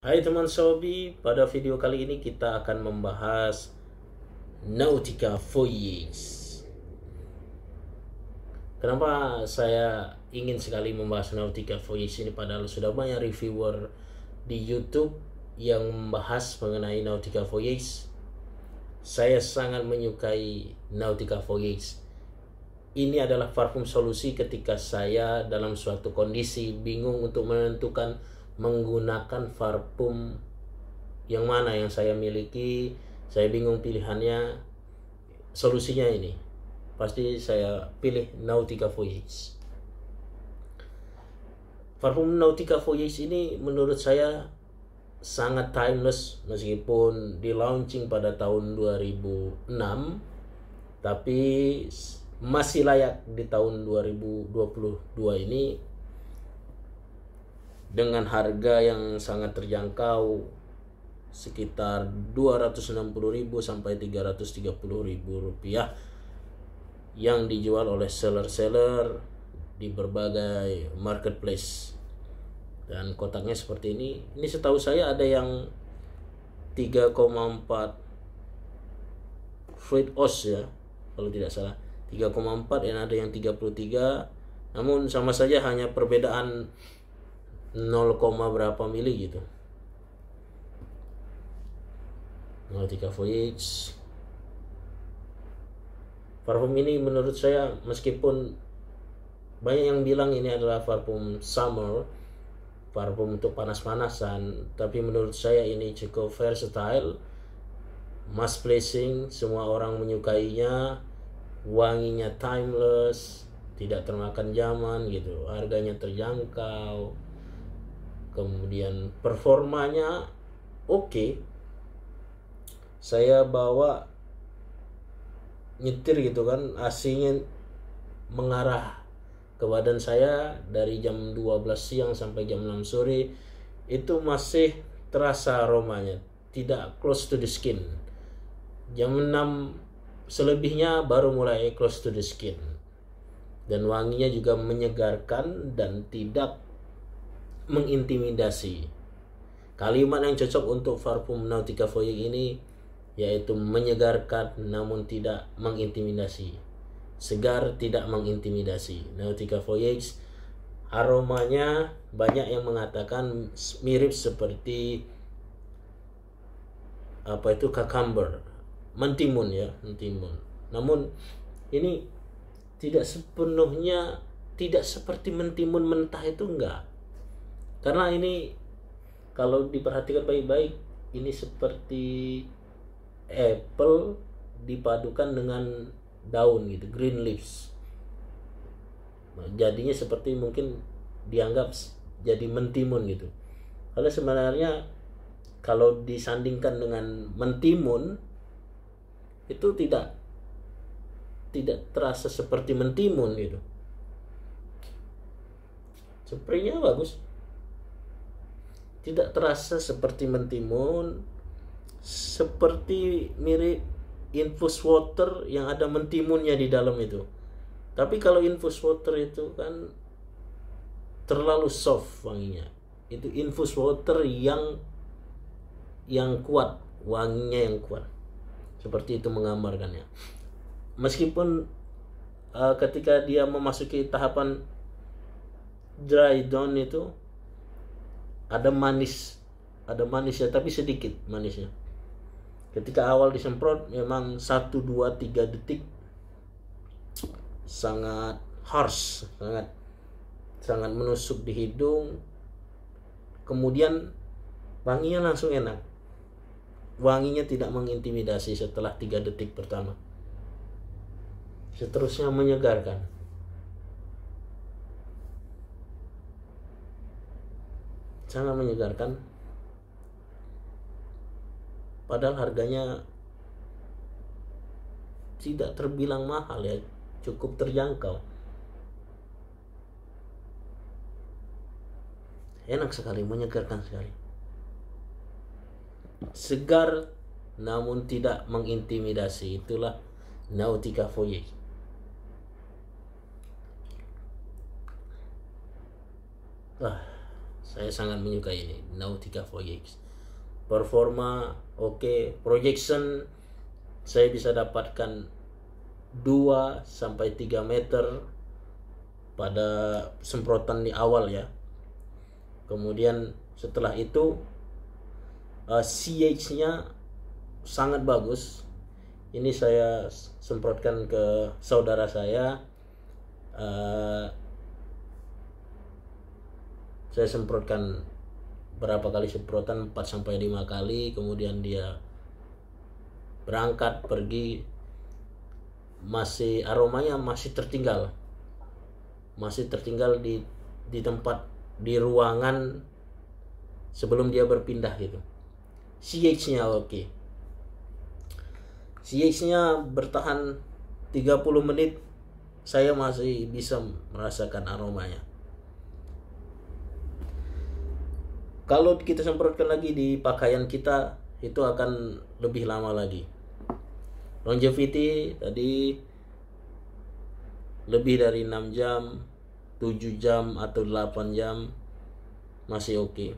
Hai teman Sobi, pada video kali ini kita akan membahas Nautica Voyage. Kenapa saya ingin sekali membahas Nautica Voyage ini, padahal sudah banyak reviewer di YouTube yang membahas mengenai Nautica Voyage. Saya sangat menyukai Nautica Voyage. Ini adalah parfum solusi ketika saya dalam suatu kondisi bingung untuk menentukan menggunakan parfum yang mana yang saya miliki. Saya bingung pilihannya. Solusinya ini pasti saya pilih Nautica Voyage. Parfum Nautica Voyage ini menurut saya sangat timeless, meskipun di launching pada tahun 2006, tapi masih layak di tahun 2022 ini dengan harga yang sangat terjangkau, sekitar 260.000 sampai 330.000 rupiah, yang dijual oleh seller-seller di berbagai marketplace. Dan kotaknya seperti ini. Ini setahu saya ada yang 3,4 fruit os ya, kalau tidak salah 3,4, dan ada yang 33. Namun sama saja, hanya perbedaan 0, berapa mili gitu. Nautica Voyage. Parfum ini menurut saya, meskipun banyak yang bilang ini adalah parfum summer, parfum untuk panas-panasan, tapi menurut saya ini cukup versatile, mass pleasing, semua orang menyukainya, wanginya timeless, tidak termakan zaman gitu, harganya terjangkau, kemudian performanya oke. Saya bawa nyetir gitu kan, AC-nya mengarah ke badan saya dari jam 12 siang sampai jam 6 sore, itu masih terasa aromanya, tidak close to the skin. Jam 6 selebihnya baru mulai close to the skin, dan wanginya juga menyegarkan dan tidak mengintimidasi. Kalimat yang cocok untuk parfum Nautica Voyage ini yaitu menyegarkan namun tidak mengintimidasi, segar tidak mengintimidasi. Nautica Voyage aromanya banyak yang mengatakan mirip seperti cucumber, mentimun ya, mentimun. Namun ini tidak sepenuhnya, tidak seperti mentimun mentah, itu enggak. Karena ini kalau diperhatikan baik-baik, ini seperti apple dipadukan dengan daun gitu, green leaves. Jadinya seperti, mungkin dianggap jadi mentimun gitu. Karena sebenarnya kalau disandingkan dengan mentimun, itu tidak terasa seperti mentimun gitu. Spraynya bagus, tidak terasa seperti mentimun, seperti mirip infus water yang ada mentimunnya di dalam itu. Tapi kalau infus water itu kan terlalu soft wanginya. Itu infus water yang kuat, wanginya yang kuat. Seperti itu menggambarkannya. Meskipun ketika dia memasuki tahapan dry down itu ada manisnya, tapi sedikit manisnya. Ketika awal disemprot memang 1, 2, 3 detik sangat harsh, sangat menusuk di hidung. Kemudian wanginya langsung enak. Wanginya tidak mengintimidasi setelah 3 detik pertama. Seterusnya menyegarkan. Sangat menyegarkan. Padahal harganya tidak terbilang mahal ya, cukup terjangkau. Enak sekali, menyegarkan sekali. Segar namun tidak mengintimidasi. Itulah Nautica Voyage. Saya sangat menyukai ini Nautica Voyage. Performa oke, projection saya bisa dapatkan 2 sampai 3 meter pada semprotan di awal ya. Kemudian setelah itu CH-nya sangat bagus. Ini saya semprotkan ke saudara saya. Saya semprotkan berapa kali semprotan, 4 sampai 5 kali, kemudian dia berangkat pergi, masih aromanya masih tertinggal di tempat, di ruangan sebelum dia berpindah gitu. CH-nya oke. CH-nya bertahan 30 menit, saya masih bisa merasakan aromanya. Kalau kita semprotkan lagi di pakaian kita, itu akan lebih lama lagi. Longevity tadi lebih dari 6 jam, 7 jam atau 8 jam masih oke.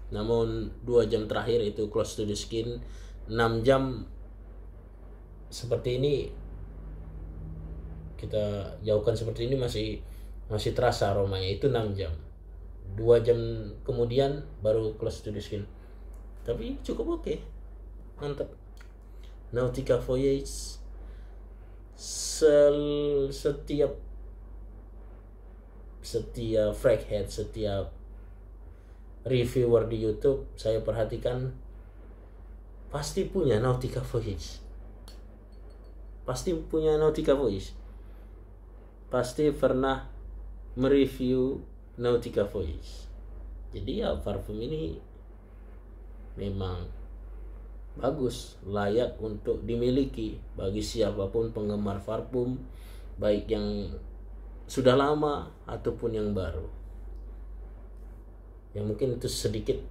Namun 2 jam terakhir itu close to the skin. 6 jam seperti ini, kita jauhkan seperti ini, masih terasa aromanya, itu 6 jam. 2 jam kemudian baru close to the skin. Tapi cukup oke. Mantap. Nautica Voyage, setiap Fraghead, setiap reviewer di YouTube saya perhatikan pasti punya Nautica Voyage. Pasti punya Nautica Voyage. Pasti pernah mereview Nautica Voyage. Jadi ya parfum ini memang bagus, layak untuk dimiliki bagi siapapun penggemar parfum, baik yang sudah lama ataupun yang baru. Ya mungkin itu sedikit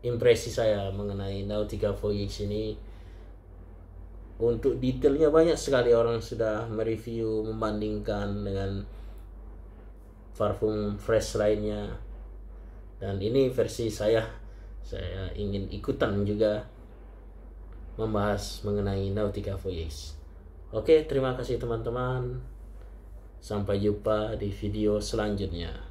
impresi saya mengenai Nautica Voyage ini. Untuk detailnya banyak sekali orang sudah mereview, membandingkan dengan parfum fresh lainnya, dan ini versi saya ingin ikutan juga membahas mengenai Nautica Voyage. Oke, terima kasih teman-teman, sampai jumpa di video selanjutnya.